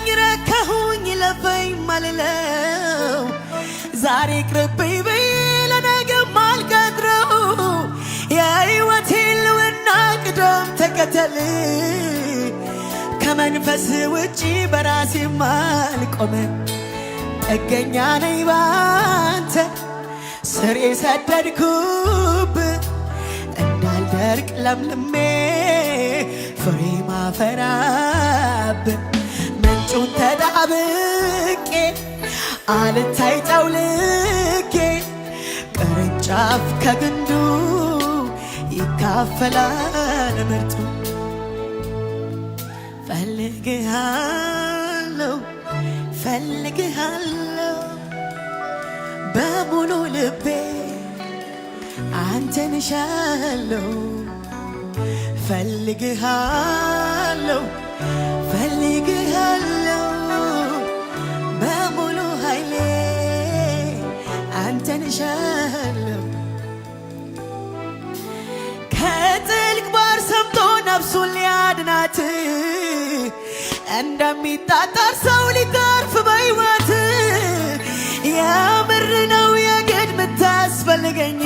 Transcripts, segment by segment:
አለኝ ረካሁኝ ለፈኝ ማልለው ዛሬ ቅርብኝ ብዬ ለነገም አልቀጥረው የሕይወቴን ልውና ቅደም ተከተል ከመንፈስ ውጪ በራሴ ማልቆም ጥገኛ ነኝ ባንተ ስር የሰደድኩብ እንዳልደርቅ ለምልሜ ፍሬ ማፈራብ ምንጩን ተጣብቄ አልታይ ጠውልጌ ቅርንጫፍ ከግንዱ ይካፈላል ምርቱ ፈልግሃለሁ ፈልግሃለሁ በሙሉ ልቤ አንተን እሻለሁ ፈልግሃለሁ ፈልግሃለሁ በሙሉ ኃይሌ አንተን እሻለሁ ከጥልቅ ባሕር ሰምጦ ነፍሱን ሊያድናት እንደሚጣጣር ሰው ሊተርፍ በሕይወት የምር ነው የግድ ምታስፈልገኝ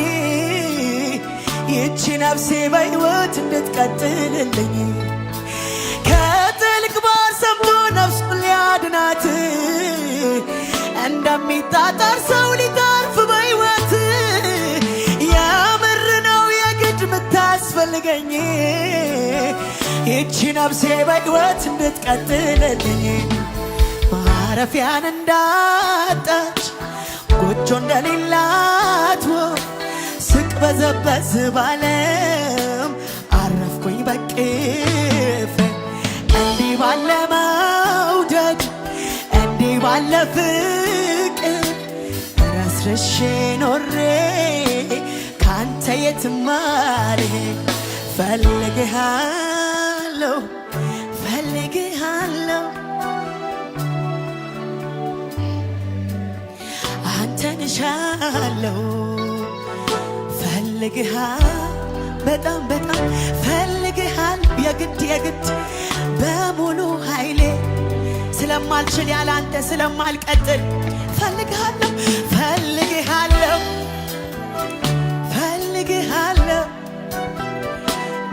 ይቺ ነፍሴ በሕይወት እንድትቀጥልልኝ ከጥልቅ ባሕር ሰምቶ ነፍሱን ሊያድናት እንደሚጣጣር ሰው ሊተርፍ በሕይወት የምር ነው የግድ ምታስፈልገኝ ይቺ ነፍሴ በሕይወት እንድትቀጥልልኝ ማረፊያን እንዳጣች ጎጆ እንደሌላት ወፍ ስቅበዘበዝ ባለም አረፍኩኝ በቅፍ እንዲህ ባለ መውደድ እንዲህ ባለ ፍቅር ረስርሼ ኖሬ ካንተ የትም አልሄድ ፈልግሃለሁ ፈልግሃለሁ አንተን እሻለሁ ፈልግሃል በጣም በጣም ፈልግሃል የግድ የግድ በሙሉ ኃይሌ ስለማልችል ያለ አንተ ስለማልቀጥል ፈልግሃለሁ ፈልግሃለሁ ፈልግሃለሁ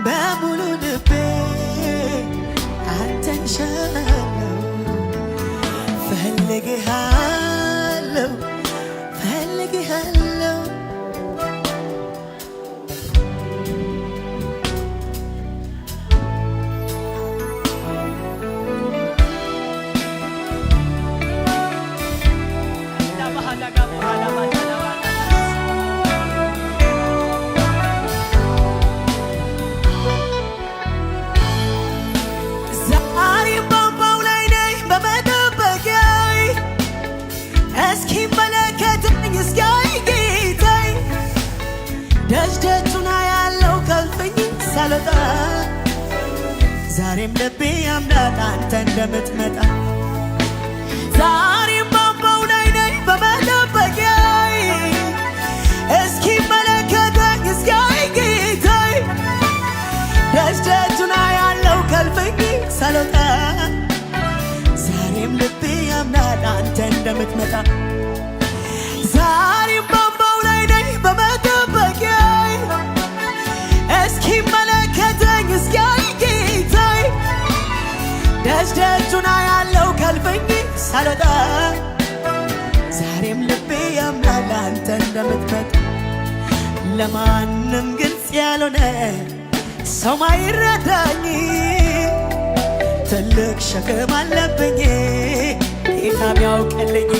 በሙሉ ልቤ አንተን እሻለሁ ፈልግሃለሁ ፈልግሃለሁ ደጅደጁና ያለው ከልፍኝ ሳልወጣ ዛሬም ልቤ ያምናል አንተ እንደምትመጣ ዛሬም ባምባው ላይ ነኝ በመጠበቂያዬ እስኪመለከተኝ እስኪያይ ጌታዬ ደጅደጁና ያለው ከልፍኝ ሳልወጣ ዛሬም ልቤ ያምናል አንተ እንደምትመጣ ዛሬም ባምባው ላይ ነኝ በመጠበቂያዬ እስኪመለከተኝ እስኪያይ ጌታዬ ደጅደጁና ያለው ከልፍኝ ሳልወጣ ዛሬም ልቤ ያምናል አንተ እንደምትመጣ ለማንም ግልጽ ያልሆነ ሰው ማይረዳኝ ትልቅ ሸክም አለብኝ ጌታ ሚያውቅልኝ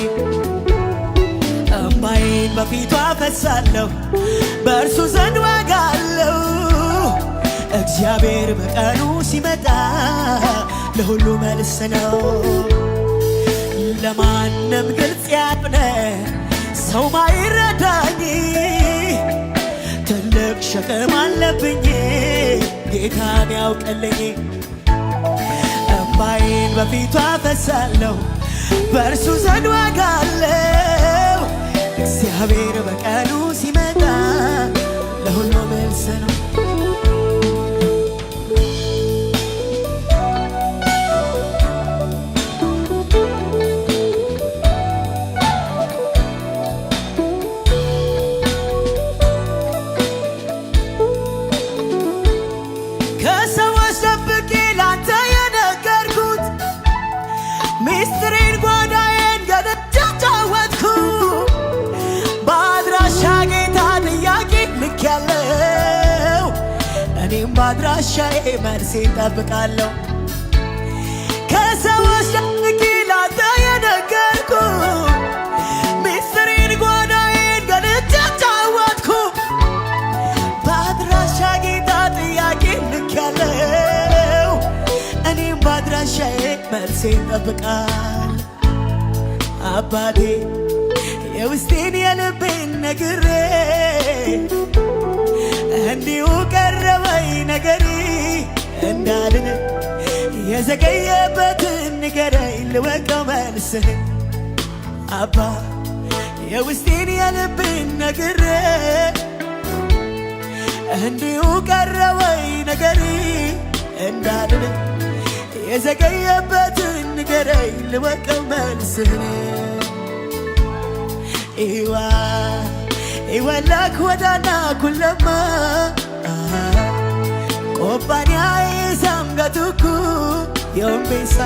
እምባዬን በፊቱ አፈሳለሁ በእርሱ ዘንድ ዋጋ አለው እግዚአብሔር በቀኑ ሲመጣ ለሁሉ መልስ ነው ለማንም ግልጽ ያልሆነ ሰው ማይረዳኝ ትልቅ ሸክም አለብኝ ጌታ ሚያውቅልኝ እምባዬን በፊቱ አፈሳለሁ በእርሱ ዘንድ ዋጋ አለው እግዚአብሔር በቀኑ ሲመጣ ለሁሉ መልስ ነው ባድራሻዬ መልስ እጠብቃለሁ። ከሰዎች ደብቄ ላንተ የነገርኩ ሚስጥሬን ጓዳዬን ገልጬ ጫወትኩ። ባድራሻ ጌታ ጥያቄ ልኬያለሁ። እኔም ባድራሻዬ መልስ እጠብቃለሁ። አባቴ የውስጤን የልቤን ነግሬ እንዲሁ ቀረበኝ ነገሪ እንዳልን የዘገየበትን ንገረኝ ልወቀው መልስህን። አባ የውስጤን የልቤን ነግሬ እንዲሁ ቀረበኝ ነገሪ እንዳልን የዘገየበትን ንገረኝ ልወቀው መልስህን። ኢወላክ ወዳና ኩለማ ቆባንያ ኢሳምጋቱኩ የኦምቤሳ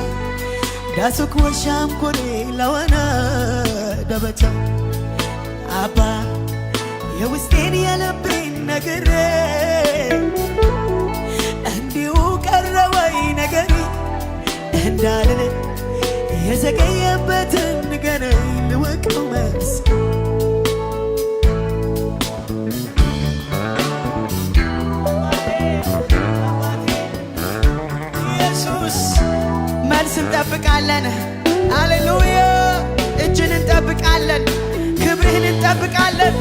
ዳሱክ ወሻም ኮኔ ለወና ደበቻ። አባ የውስጤን የልቤን ነግሬ እንዲሁ ቀረበኝ ነገሪ እንዳልን የዘገየበትን ንገረኝ ልወቀው መልስ። መልስ እንጠብቃለን። ሃሌሉያ እጅን እንጠብቃለን። ክብርህን እንጠብቃለን።